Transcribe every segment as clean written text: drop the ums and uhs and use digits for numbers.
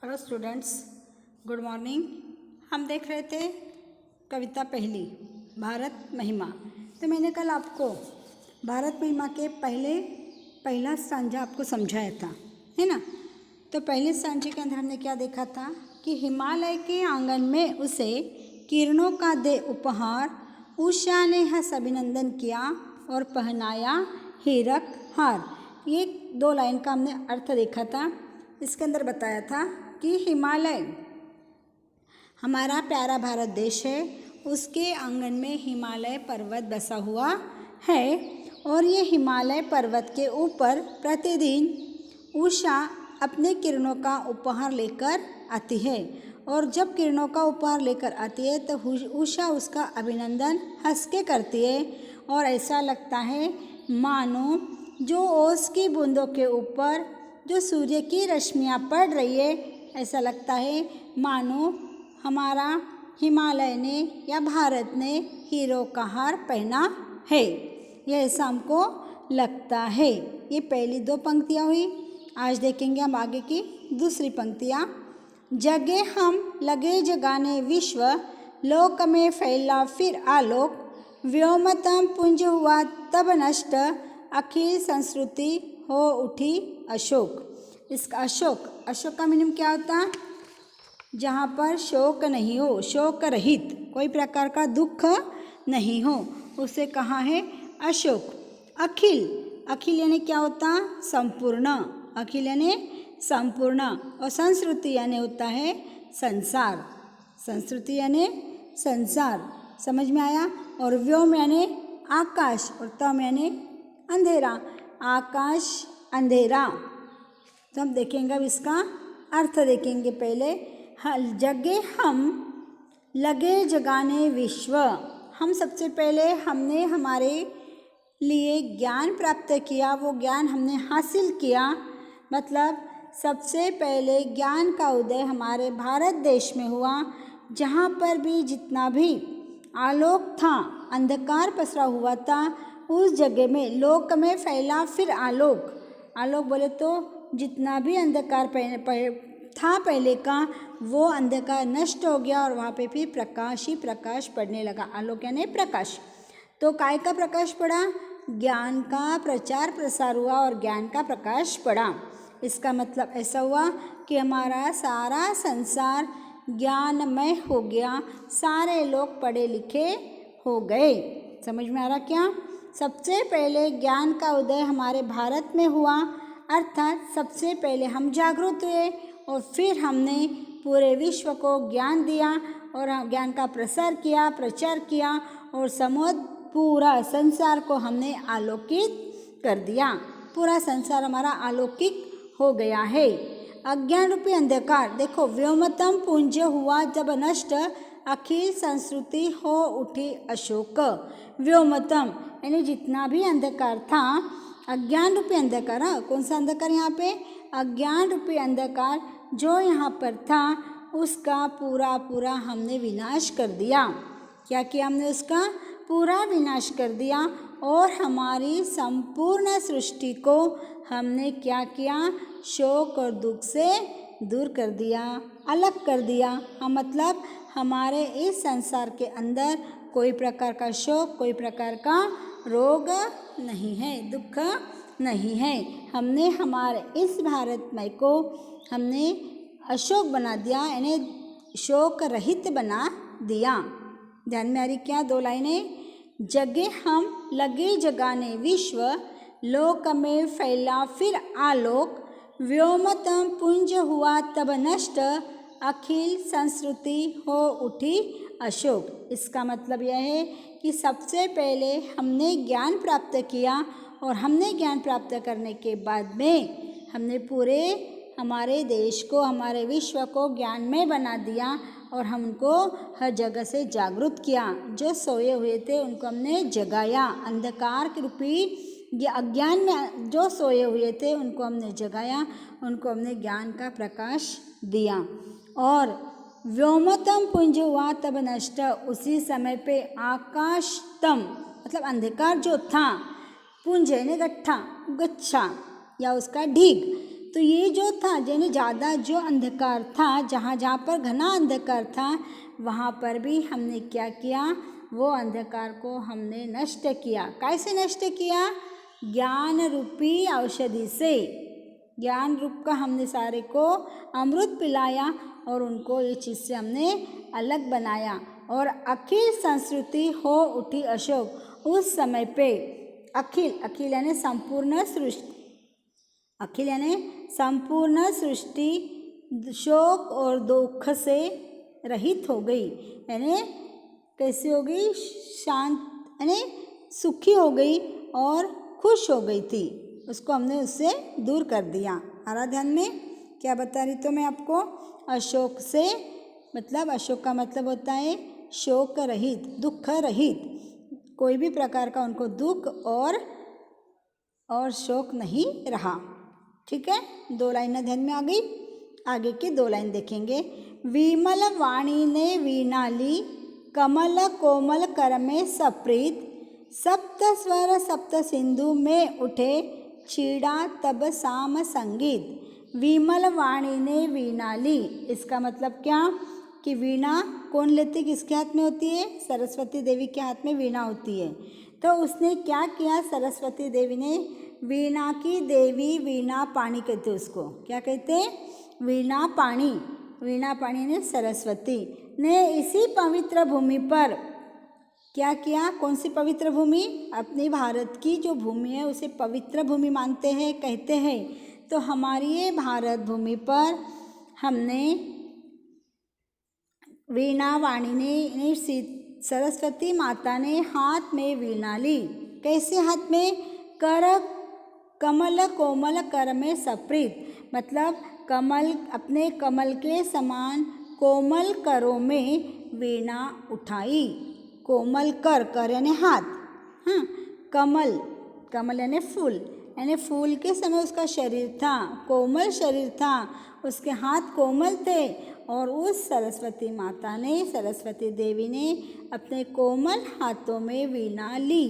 Hello students, good morning. हम देख रहे थे कविता पहली भारत महिमा। तो मैंने कल आपको भारत महिमा के पहला स्टांजा आपको समझाया था, है ना। तो पहले स्टांजे के अंदर हमने क्या देखा था कि हिमालय के आंगन में उसे किरणों का दे उपहार, उषा ने हंस अभिनंदन किया और पहनाया हीरक हार। ये 2 लाइन का हमने अर्थ देखा था। इसके अंदर बताया था कि हिमालय हमारा प्यारा भारत देश है, उसके आंगन में हिमालय पर्वत बसा हुआ है और ये हिमालय पर्वत के ऊपर प्रतिदिन उषा अपने किरणों का उपहार लेकर आती है। और जब किरणों का उपहार लेकर आती है तो उषा उसका अभिनंदन हंस के करती है और ऐसा लगता है मानो जो ओस की बूंदों के ऊपर जो सूर्य की रश्मियाँ पड़ रही है, ऐसा लगता है मानो हमारा हिमालय ने या भारत ने हीरो का हार पहना है। यह ऐसा हमको लगता है। ये पहली 2 पंक्तियाँ हुई। आज देखेंगे हम आगे की दूसरी पंक्तियाँ। जगे हम लगे जगाने विश्व, लोक में फैला फिर आलोक, व्योमतम पुंज हुआ तब नष्ट, अखिल संस्कृति हो उठी अशोक। इसका अशोक का मीनिंग क्या होता है? जहाँ पर शोक नहीं हो, शोक रहित, कोई प्रकार का दुख नहीं हो, उसे कहा है अशोक। अखिल यानी क्या होता? संपूर्ण। अखिल यानी संपूर्ण। और संस्कृति यानी होता है संसार। संस्कृति यानी संसार, समझ में आया। और व्योम यानी आकाश और तम यानी अंधेरा, आकाश अंधेरा। तो हम देखेंगे, अब इसका अर्थ देखेंगे। पहले जगे हम लगे जगाने विश्व। हम सबसे पहले हमने हमारे लिए ज्ञान प्राप्त किया, वो ज्ञान हमने हासिल किया। मतलब सबसे पहले ज्ञान का उदय हमारे भारत देश में हुआ। जहाँ पर भी जितना भी आलोक था, अंधकार पसरा हुआ था, उस जगह में लोक में फैला फिर आलोक। आलोक बोले तो जितना भी अंधकार था पहले का, वो अंधकार नष्ट हो गया और वहाँ पे फिर प्रकाश ही प्रकाश पड़ने लगा। आलोक यानी प्रकाश। तो काय का प्रकाश पड़ा? ज्ञान का प्रचार प्रसार हुआ और ज्ञान का प्रकाश पड़ा। इसका मतलब ऐसा हुआ कि हमारा सारा संसार ज्ञानमय हो गया, सारे लोग पढ़े लिखे हो गए। समझ में आ रहा क्या? सबसे पहले ज्ञान का उदय हमारे भारत में हुआ, अर्थात सबसे पहले हम जागरूक हुए और फिर हमने पूरे विश्व को ज्ञान दिया और ज्ञान का प्रचार किया और पूरा संसार को हमने आलोकित कर दिया। पूरा संसार हमारा अलौकिक हो गया है। अज्ञान रूपी अंधकार, देखो, व्योमतम पुंज हुआ जब नष्ट, अखिल संस्कृति हो उठी अशोक। व्योमतम यानी जितना भी अंधकार था, अज्ञान रूपी अंधकार। कौन सा अंधकार? यहाँ पे अज्ञान रूपी अंधकार जो यहाँ पर था, उसका पूरा हमने विनाश कर दिया। क्या किया हमने? उसका पूरा विनाश कर दिया और हमारी संपूर्ण सृष्टि को हमने क्या किया? शोक और दुख से दूर कर दिया, अलग कर दिया। मतलब हमारे इस संसार के अंदर कोई प्रकार का शोक, कोई प्रकार का रोग नहीं है, दुख नहीं है। हमने हमारे इस भारतमय को हमने अशोक बना दिया, यानी शोक रहित बना दिया। ध्यान में आ रही क्या? 2 लाइनें। जगे हम लगे जगाने विश्व, लोक में फैला फिर आलोक, व्योमतम पुंज हुआ तब नष्ट, अखिल संस्कृति हो उठी अशोक। इसका मतलब यह है कि सबसे पहले हमने ज्ञान प्राप्त किया और हमने ज्ञान प्राप्त करने के बाद में हमने पूरे हमारे देश को, हमारे विश्व को ज्ञानमय बना दिया और हमको हर जगह से जागरूक किया। जो सोए हुए थे उनको हमने जगाया। अंधकार के रूपी अज्ञान में जो सोए हुए थे उनको हमने जगाया, उनको हमने ज्ञान का प्रकाश दिया। और व्योमतम पुंज हुआ तब नष्ट, उसी समय पे आकाशतम मतलब अंधकार जो था, पुंज यानी गट्ठा, गुच्छा या उसका ढीग, तो ये जो था यानी ज़्यादा जो अंधकार था, जहाँ जहाँ पर घना अंधकार था वहाँ पर भी हमने क्या किया, वो अंधकार को हमने नष्ट किया। कैसे नष्ट किया? ज्ञान रूपी औषधि से। ज्ञान रूप का हमने सारे को अमृत पिलाया और उनको ये चीज़ से हमने अलग बनाया और अखिल संस्कृति हो उठी अशोक। उस समय पे अखिल यानी संपूर्ण सृष्टि, अखिल यानी संपूर्ण सृष्टि शोक और दुख से रहित हो गई। यानी कैसी हो गई? शांत यानी सुखी हो गई और खुश हो गई थी। उसको हमने उससे दूर कर दिया। आ रहा ध्यान में? क्या बता रही तो मैं आपको? अशोक से मतलब, अशोक का मतलब होता है शोक रहित, दुख रहित। कोई भी प्रकार का उनको दुख और शोक नहीं रहा। ठीक है, 2 लाइनें ध्यान में आ गई। आगे की 2 लाइन देखेंगे। विमल वाणी ने वीणा ली, कमल कोमल कर में सप्रीत, सप्त स्वर सप्त सिंधु में उठे, छीड़ा तब साम संगीत। विमल वाणी ने वीणा ली, इसका मतलब क्या कि वीणा कौन लेती, किसके हाथ में होती है? सरस्वती देवी के हाथ में वीणा होती है। तो उसने क्या किया? सरस्वती देवी ने, वीणा की देवी वीणा पाणी कहते उसको। क्या कहते? वीणा पाणी। वीणा पाणी ने सरस्वती ने इसी पवित्र भूमि पर क्या किया? कौन सी पवित्र भूमि? अपनी भारत की जो भूमि है उसे पवित्र भूमि मानते हैं, कहते हैं। तो हमारी ये भारत भूमि पर हमने वीणा वाणी ने सरस्वती माता ने हाथ में वीणा ली। कैसे हाथ में? कर कमल कोमल कर में सप्रीत, मतलब कमल, अपने कमल के समान कोमल करों में वीणा उठाई। कोमल कर यानी हाथ, हाँ, कमल यानी फूल, यानी फूल के समय उसका शरीर था, कोमल शरीर था, उसके हाथ कोमल थे। और उस सरस्वती माता ने, सरस्वती देवी ने अपने कोमल हाथों में वीणा ली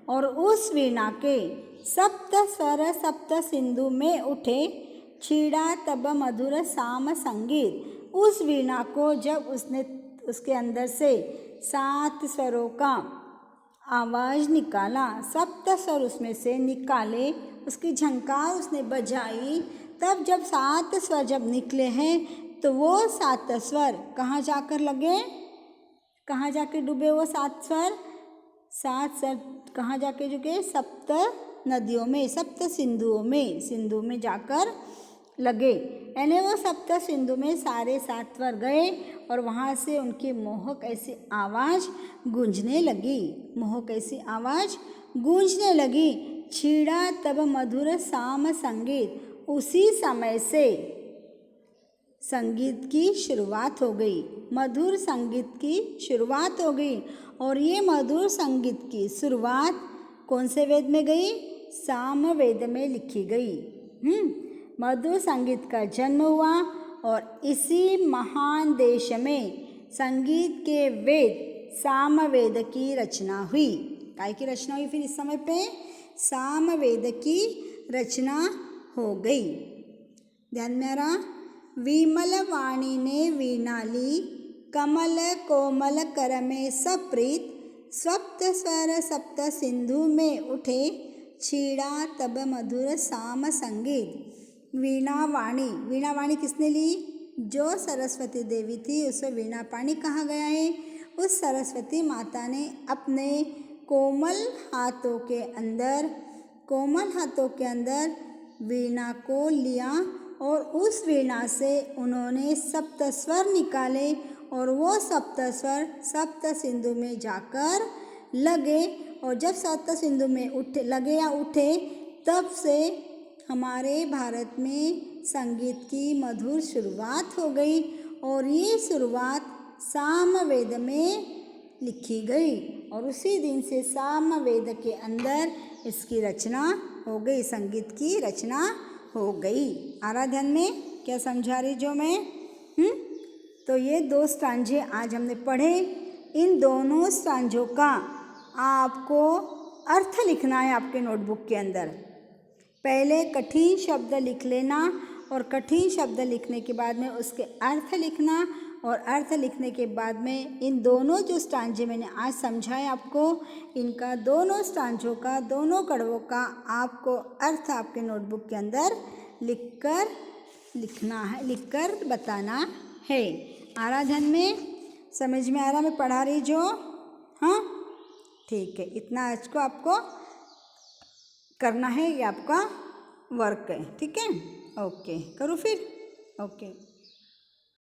और उस वीणा के सप्त स्वर सप्त सिंधु में उठे, छीड़ा तब मधुर साम संगीत। उस वीणा को जब उसने उसके अंदर से 7 स्वरों का आवाज़ निकाला, सप्त स्वर उसमें से निकाले, उसकी झंकार उसने बजाई, तब जब 7 स्वर जब निकले हैं तो वो 7 स्वर कहाँ जाकर लगे? कहाँ जाके डूबे वो 7 स्वर? 7 स्वर कहाँ जाके जुगे? सप्त नदियों में, सप्त सिंधुओं में, सिंधु में जाकर लगे। यानी वो सप्त सिंधु में सारे 7 स्वर गए और वहाँ से उनकी मोहक ऐसी आवाज़ गूंजने लगी। मोहक ऐसी आवाज़ गूंजने लगी। छीड़ा तब मधुर साम संगीत। उसी समय से संगीत की शुरुआत हो गई, मधुर संगीत की शुरुआत हो गई। और ये मधुर संगीत की शुरुआत कौन से वेद में गई? साम वेद में लिखी गई। मधुर संगीत का जन्म हुआ और इसी महान देश में संगीत के वेद साम वेद की रचना हुई। काय की रचना हुई? फिर इस समय पे साम वेद की रचना हो गई। ध्यान में आ रहा? विमल वाणी ने वीणा ली, कमल कोमल कर में सप्रीत, सप्त स्वर सप्त सिंधु में उठे, छीड़ा तब मधुर साम संगीत। वीणा वाणी किसने ली? जो सरस्वती देवी थी उसे वीणा पाणी कहा गया है। उस सरस्वती माता ने अपने कोमल हाथों के अंदर वीणा को लिया और उस वीणा से उन्होंने सप्त स्वर निकाले और वो सप्त स्वर सप्त सिंधु में जाकर लगे। और जब सप्त सिंधु में उठे तब से हमारे भारत में संगीत की मधुर शुरुआत हो गई और ये शुरुआत साम वेद में लिखी गई और उसी दिन से साम वेद के अंदर इसकी रचना हो गई, संगीत की रचना हो गई। आ ध्यान में? क्या समझा रही जो मैं? तो ये 2 स्टांजे आज हमने पढ़े। इन दोनों स्टांजों का आपको अर्थ लिखना है आपके नोटबुक के अंदर। पहले कठिन शब्द लिख लेना और कठिन शब्द लिखने के बाद में उसके अर्थ लिखना और अर्थ लिखने के बाद में इन दोनों जो स्टांजे मैंने आज समझाए आपको, इनका दोनों स्टांजों का, दोनों कड़वों का आपको अर्थ आपके नोटबुक के अंदर लिखना है, लिखकर बताना है। आ रहा ध्यान में? समझ में आ रहा मैं पढ़ा रही जो? हाँ ठीक है, इतना आज को आपको करना है, ये आपका वर्क है। ठीक है, ओके, करूँ फिर? ओके।